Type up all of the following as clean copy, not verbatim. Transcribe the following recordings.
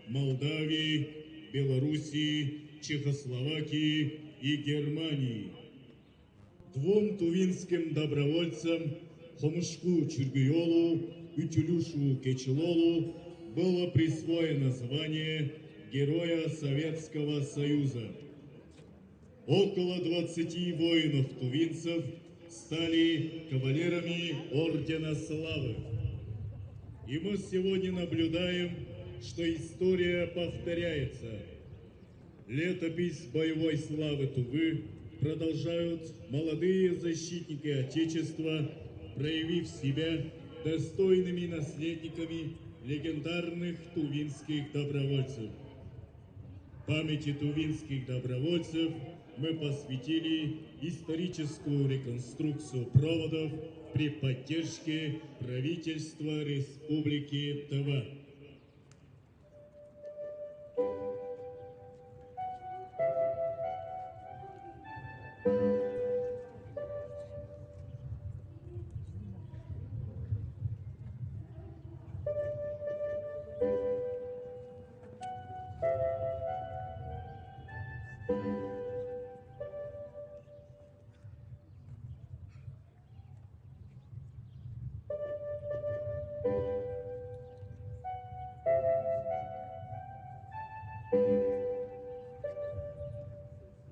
Молдавии, Белоруссии, Чехословакии и Германии. Двум тувинским добровольцам Хомушку Чургиолу и Тюлюшу Кечелолу было присвоено звание Героя Советского Союза. Около 20 воинов-тувинцев стали кавалерами Ордена Славы. И мы сегодня наблюдаем, что история повторяется. Летопись боевой славы Тувы продолжают молодые защитники Отечества, проявив себя достойными наследниками легендарных тувинских добровольцев. Памяти тувинских добровольцев мы посвятили историческую реконструкцию проводов при поддержке правительства Республики Тыва.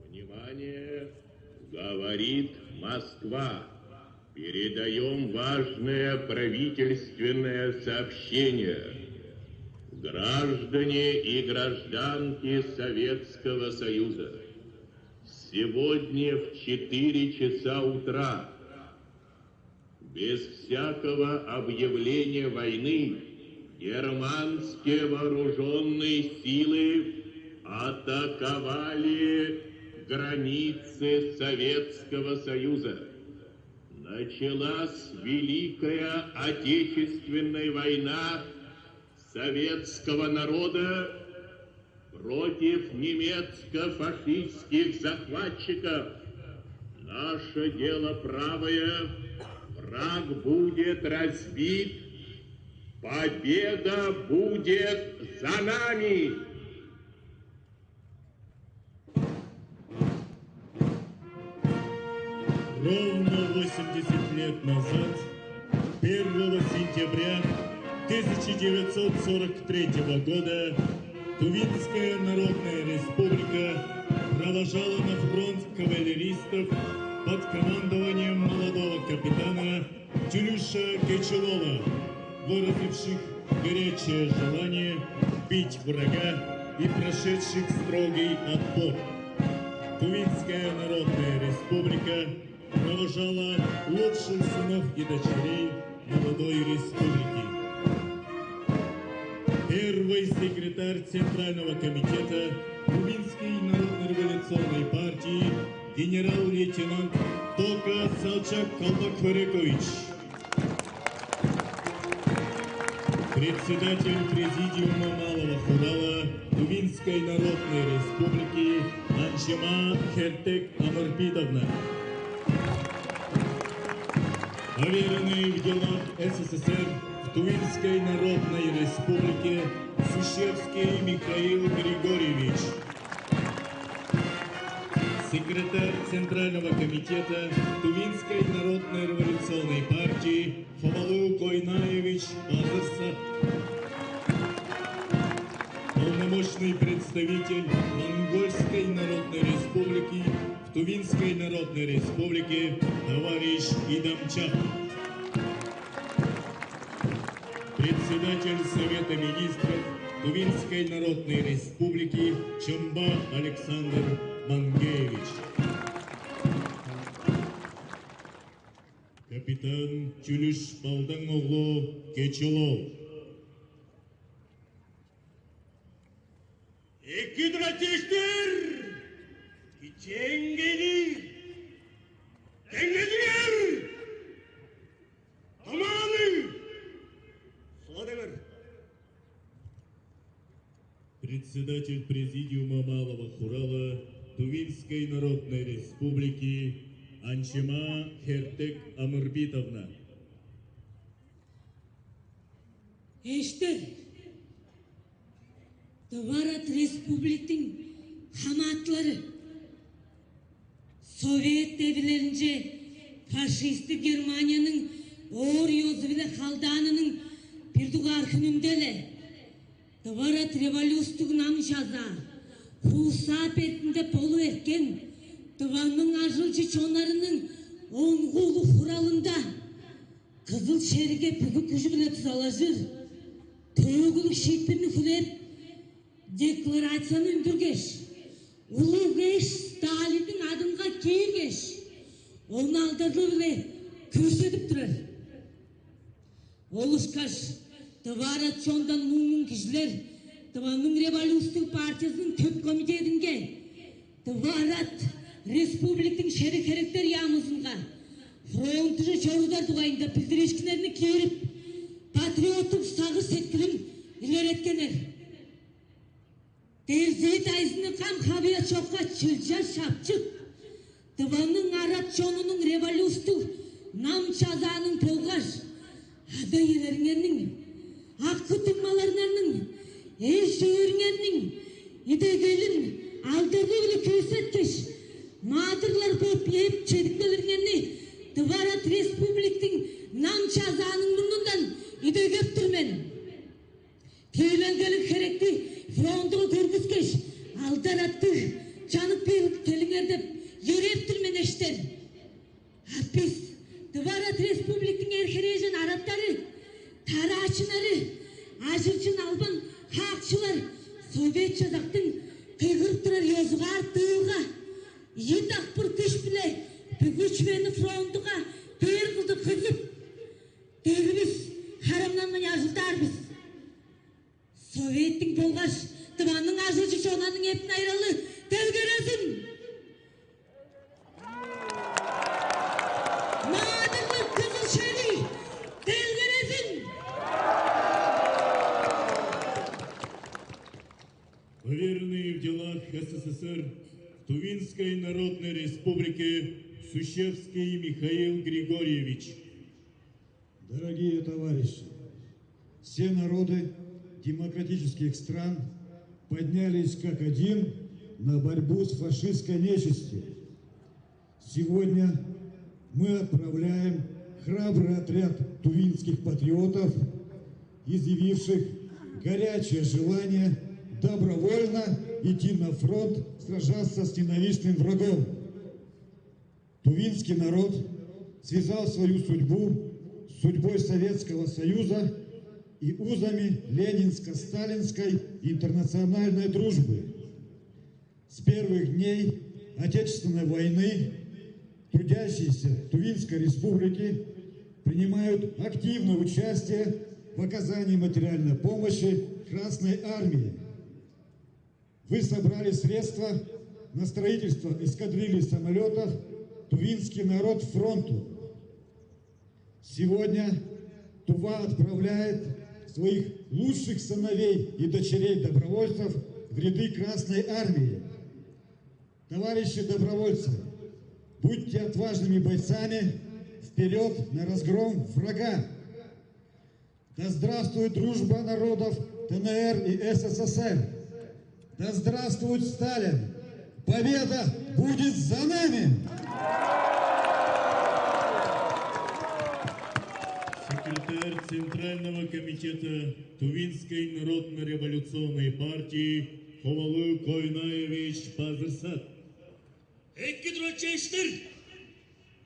Внимание! Говорит Москва. Передаем важное правительственное сообщение. Граждане и гражданки Советского Союза, сегодня в 4 часа утра, без всякого объявления войны, германские вооруженные силы атаковали границы Советского Союза. Началась Великая Отечественная война советского народа против немецко-фашистских захватчиков. Наше дело правое, враг будет разбит, победа будет за нами. Ровно 80 лет назад, 1 сентября 1943 года, Тувинская Народная Республика провожала на фронт кавалеристов под командованием молодого капитана Тюлюша Кечелола, выразивших горячее желание бить врага и прошедших строгий отбор. Тувинская Народная Республика провожала лучших сынов и дочерей молодой республики. Первый секретарь Центрального комитета Тувинской Народно-революционной партии генерал-лейтенант Тока Салчак Колпак-Фарекович. Председатель Президиума Малого Хурала Тувинской Народной Республики Анчима Хертек Амарбитовна. Поверенный в делах СССР в Тувинской Народной Республике Сущевский Михаил Григорьевич. Секретарь Центрального комитета Тувинской Народной Революционной партии Фавалу Койнаевич Базарсат. Полномочный представитель Монгольской Народной Республики в Тувинской Народной Республике товарищ Идамчак. Председатель Совета Министров Тувинской Народной Республики Чумба Александр Мангеевич. Капитан Тюлюш Балдангоглу Кечелол. Ekidratiştir, içengeli, dengeliler, tamamı, Владимир. Председатель Президиума Малого Хурала Тувинской Народной Республики Анчима Хертек Амырбитовна. Eşittir. Тыварат республиктин хаматлары Совет devlerинce faşisti Germaniyanın oğur yozu bile haldanının bir dugar günündele Tыварат революциялық намшаза Хусап етінде болу еткен Тыванның ажылчы чонарының оңғулы құралында Қызыл шерге бүгі күші біле тұзалажыр Төгілік шетпені күлеп Декларацияны үндіргеш Улы кеш Сталиндің адымға кейгеш Оны алдырды біле көрсетіп тұрар Олышқаш Тыварат чондан мұңын кішілер Тыванның революциялық партиясының төп комитетінге Тыварат республиктің шерік керектер ямызынға фронтыжы чорудар дуғайында білдірешкілеріні керіп патриоттық сағы сеткілін илереткенер. Терзет айзыны қам қабия чоққа чылжа шапчық Тыванның арат чонының революциялық нам чазаның толғаш ада елеріңерінің аққы тұмаларының Eşi ürünlerinin idegelin aldırdığı bile kösetkeş madırlar koyup yiyip çediklerini Tыварат Республиктің нам çazanın burnundan idegep durmen. Teylengelik gerekti frontuğu körgüzkeş aldaratты canık bir telingerdep yerep durmen eşter. Biz Tыварат Республиктің erkerejen arattары taraçınları ажырчын албан Хақшылар Совет жазақтың қиғырып тұрар езғар тыға едақ бір күш біле бүгічмені фронтыға бер қылды қызып дегіміз харамнанман ажылдарбыз. Советтің болғаш Тыванның ажылчы чонаның епін айралы дәлгересін. Мадырлы қызыл шери дәлгересін. Поверенный в делах СССР в Тувинской Народной Республике Сущевский Михаил Григорьевич. Дорогие товарищи, все народы демократических стран поднялись как один на борьбу с фашистской нечистью. Сегодня мы отправляем храбрый отряд тувинских патриотов, изъявивших горячее желание добровольно идти на фронт, сражаться с ненавистным врагом. Тувинский народ связал свою судьбу с судьбой Советского Союза и узами ленинско-сталинской интернациональной дружбы. С первых дней Отечественной войны трудящиеся Тувинской республики принимают активное участие в оказании материальной помощи Красной армии. Вы собрали средства на строительство эскадрильи самолетов «Тувинский народ фронту». Сегодня Тува отправляет своих лучших сыновей и дочерей-добровольцев в ряды Красной армии. Товарищи добровольцы, будьте отважными бойцами вперед на разгром врага. Да здравствует дружба народов ДНР и СССР! Да здравствует Сталин! Победа будет за нами! Секретарь Центрального комитета Тувинской народно-революционной партии Ховалы Койнаевич Пазырсат. Экки дұрачайшылар,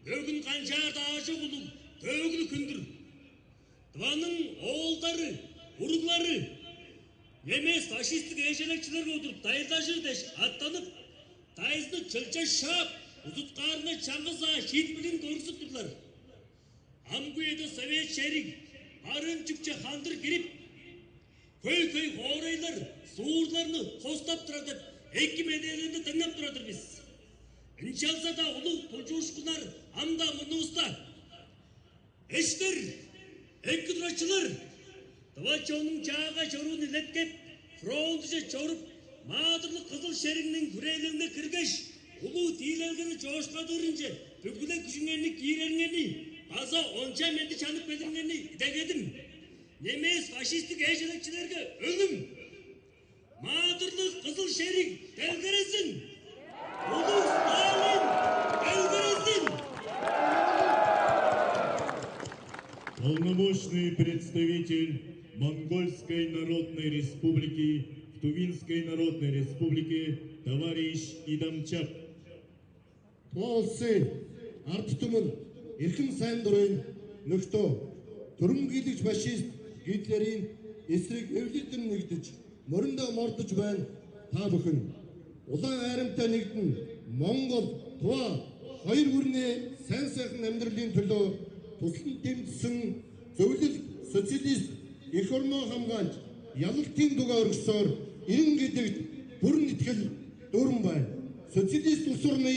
бөгін қанжарды ажы құлым, төгілі күндір. Тыванның оғылдары, ұрғылары, немес фашистік ежелекшілерге отырып, дайырдажыр деш аттанып, тайызды чылча шап, ұзытқарына чаңғыза шет білін көрсіп тұрдылар. Амгүйеді совет шерік, арын жүкче қандыр керіп, көй-көй қорайлар, суырларыны қостап тұрадыр, екі меделерді тыңнап тұрадыр біз. Иншалса да ұлы тұлжушқынар анда мұны ұста. Эштер, екі дұрачылар, Тывачоның жаға жоруын илеткеп, фронтыжы чорып, мадырлы қызыл шеріңнің күрейлігіне кіргеш, ұлы тийлелгені жоғышқадырынже, бүгілі күшінгені кейренгені, таза онша менді чанып бедіргені дегедім. Немес фашистік әжелекшілерге өлім. Madırlık Kızıl Şerik delgeresin. Ulu Stalin delgeresin. Полномочный представитель Монгольской Народной Республики в Тувинской Народной Республике товарищ Идамчак. Туа улсын ард түмэн эрхэм сайн дурын нөхдөө төрөмгийлэгч фашист Гитлерийн эсрэг эвлэлдэн нэгдэж мориндоо мордож байна та бүхэн. Улаан айрамтай нэгдэн Монгол туа хоёр бүрний сайн сайхан амьдралын төлөө туслан дэмжсэн зөвлөл социалист эх орноо хамгаалж ялалтын дугаа өргөсөөр 90 гэдэгт бүрэн итгэл дүүрэн байна. Социалист улс орны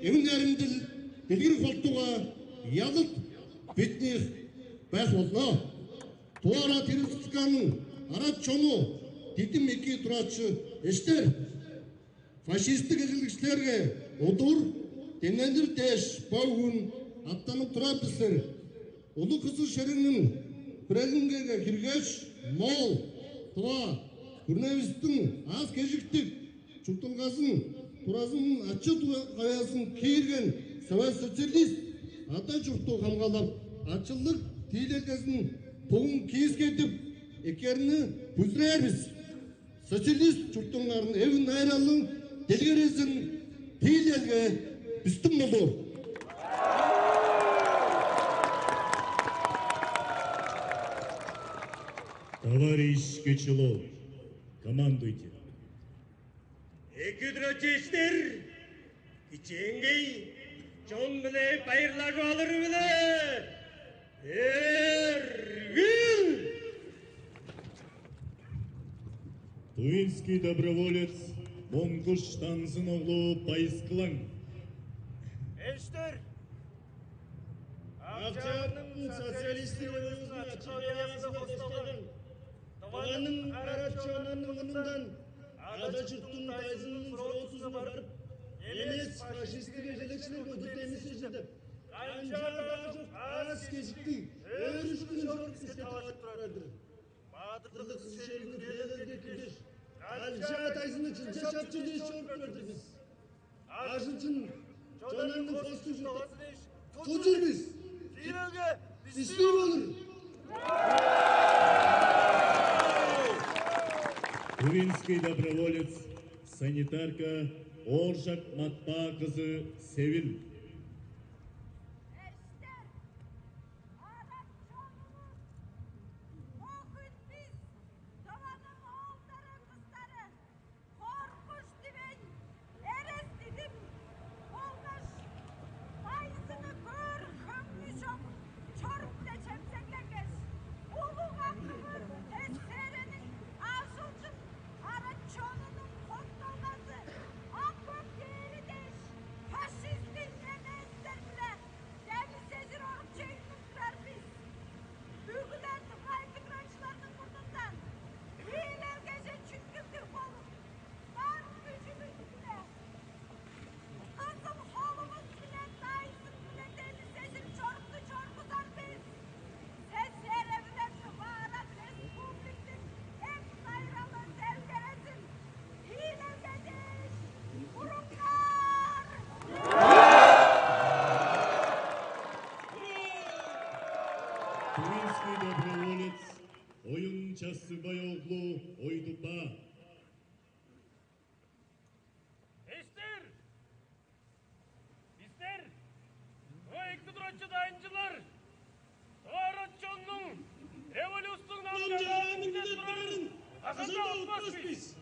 эвэн найрамдал дэлгэрэх болтугай ялалт биднийх байх болно. Туара тэрэлцгэн арат чону дидэм эки тураач эстер фашистик эсэлгчлэргэ удуур дэнэнэр дэш богүн аттанып тураадлэр улуу Кызыл Шеригнин прэлэнгэгэ хэрэгэж мол туа хүрнэвистэн аз гэжигдэг чутулгасын туразын ачид гаясын киирген совет социалист ата журту хамгаалап ачылык тийлэлгэсэн бүгэн кийскетип экерни бүзрээрбиз социалист журтунгарын эв найралын дэлгэрээсэн тийлэлгэ бистэн болуу. Товарищ Кочелов, командуйте. Экидрочештер киченгей жон биле байырлашып алыр биле. Эргин! Тувинский доброволец Монгуш Танзыноглу Пайскылаң. Эштер! Акчанын социалистик революцияны ачыгаясына костолгон Таванын арачонун мындан ада жұрттың тайзының сұрауысыз барып, емес фашистік ежелекшілер көдірт емес ежедіп, қанша да жоқ аз кешікті, өрішкін жорқыске талашып тұрадыр. Мадырлық Шерігін келелерге кедеш, қанша тайзыны чынша шапчын еш жауып көрдіңіз. Ажынчын жонанның посту жұрты, құлжыр біз, істей болыр. Тувинский доброволец, санитарка Оржак Матпа кызы Севил. Тувинский доброволец Oyun Çasıbayoğlu Oydupa. Eşler! Bizler! O ektidraççı dayıncılar! Doğaraççının revolüsyonun amcanın milletlerin asında olmaz biz!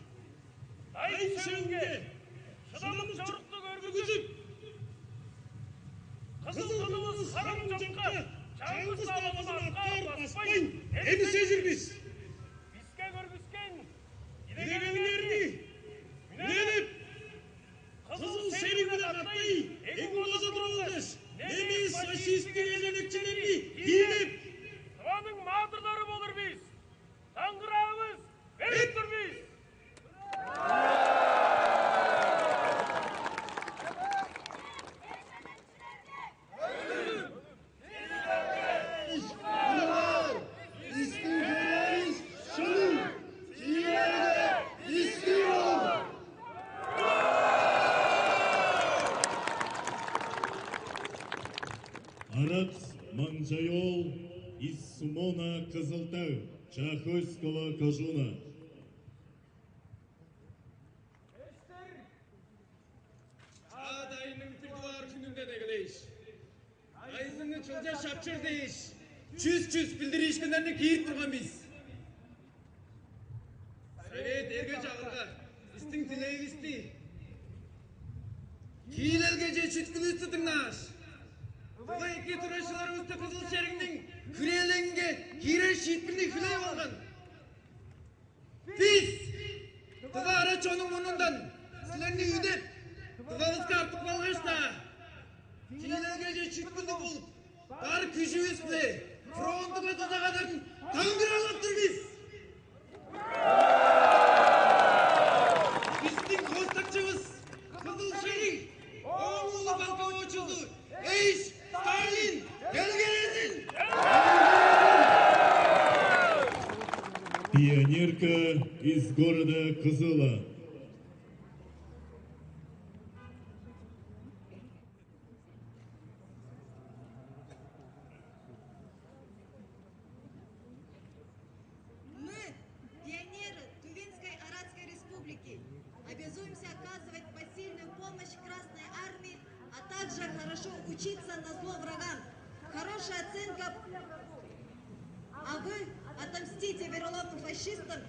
Dayın şevge! Şadamın çarıklık örgütüp! Kızıl kanımız haram çapka! Çağımız dağımızın arka basmayın! Hemi sezir biz! Bizke görgüsken! İdegenlerini! Münenip! Kızıl Şerig'e atmayı! Egin oza durulmuş! Nemiz faşistik elenekçileri giyinip! Sıvanın mağdurları olur biz! Tangırağımız veriptir biz! из Сумона Кызылтау, Чахойского Кожуна. Adayının pirduvar gününde de gideyiş. Ayızını çılca şapçır deyiş. Çüz bildiriş günlerini kiyip durgan biz. Sovet erge çağırga, istin tileği isti. Kiyil elgece çütkülü üstü tıngnaş. Buga iki turaşılarımızda kızıl şerinin kürelenge girer şiitkini küleyip algan. Biz, tıga araç onun onundan, silerini üdep, tıgağızga artık balғашта. Kiyil elgece çütkülü bulup, бар күшіміз біле, фронтыға тұзағадан таңдыралаптыр біз. Біздің қостақчымыз Қызыл Шерің, оңылы балқа очылды. Эй, Сталин, келгенесін! Пионерка из города Кызыла. Обязуемся оказывать посильную помощь Красной Армии, а также хорошо учиться на зло врагам. Хорошая оценка. А вы отомстите вероломным фашистам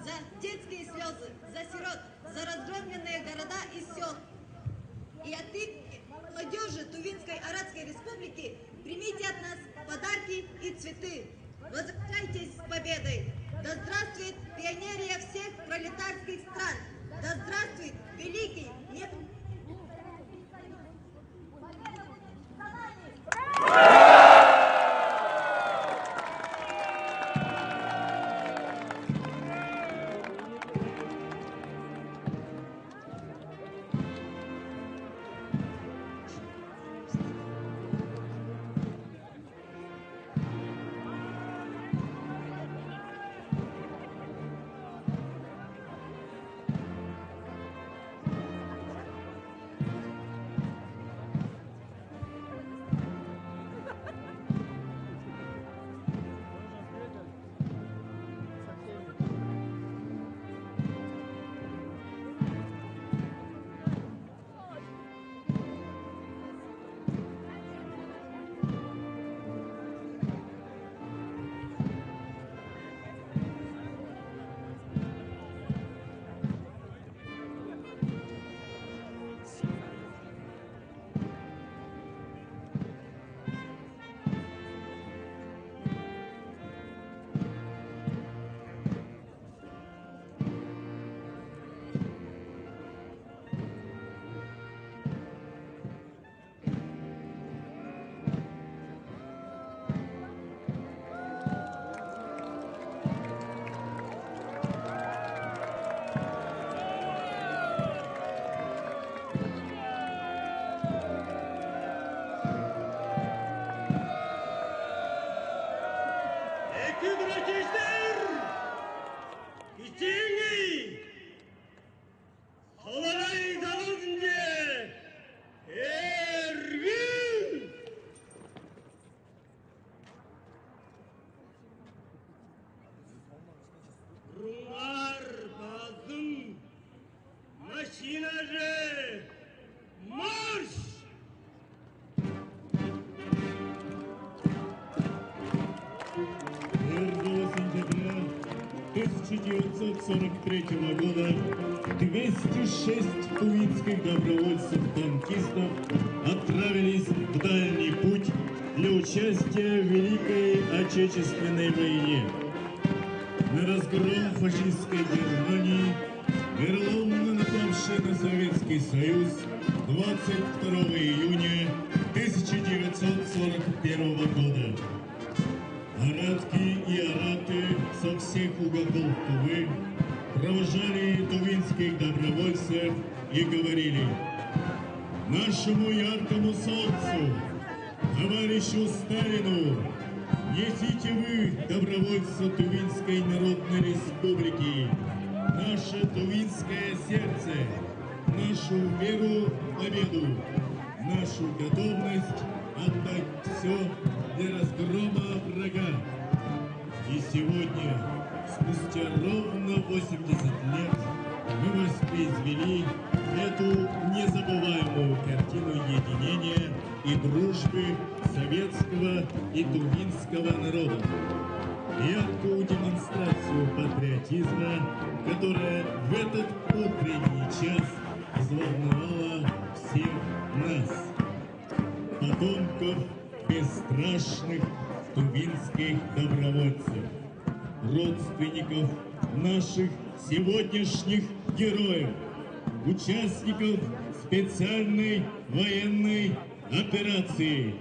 за детские слезы, за сирот, за разгромленные города и сел. И от имени молодежи Тувинской Аратской Республики примите от нас подарки и цветы. Возвращайтесь с победой! Да здравствует пионерия всех пролетарских стран! Да здравствует великий Марш! 1943 года 206 тувинских добровольцев-танкистов отправились в дальний путь для участия в Великой Отечественной войне. На разгром фашистской Германии, вероломно напавшей на Советский Союз 22 июня 1941 года. Аратки и араты со всех уголков Тувы провожали тувинских добровольцев и говорили: нашему яркому солнцу, товарищу Сталину, несите вы, добровольцы Тувинской Народной Республики, наше тувинское сердце, нашу веру в победу, нашу готовность отдать все для разгрома врага. И сегодня, спустя ровно 80 лет, мы воспроизвели эту незабываемую картину единения и дружбы советского и тувинского народа. Яркую демонстрацию патриотизма, которая в этот утренний час взволновала всех нас, потомков бесстрашных тувинских добровольцев, родственников наших сегодняшних героев, участников специальной военной операции.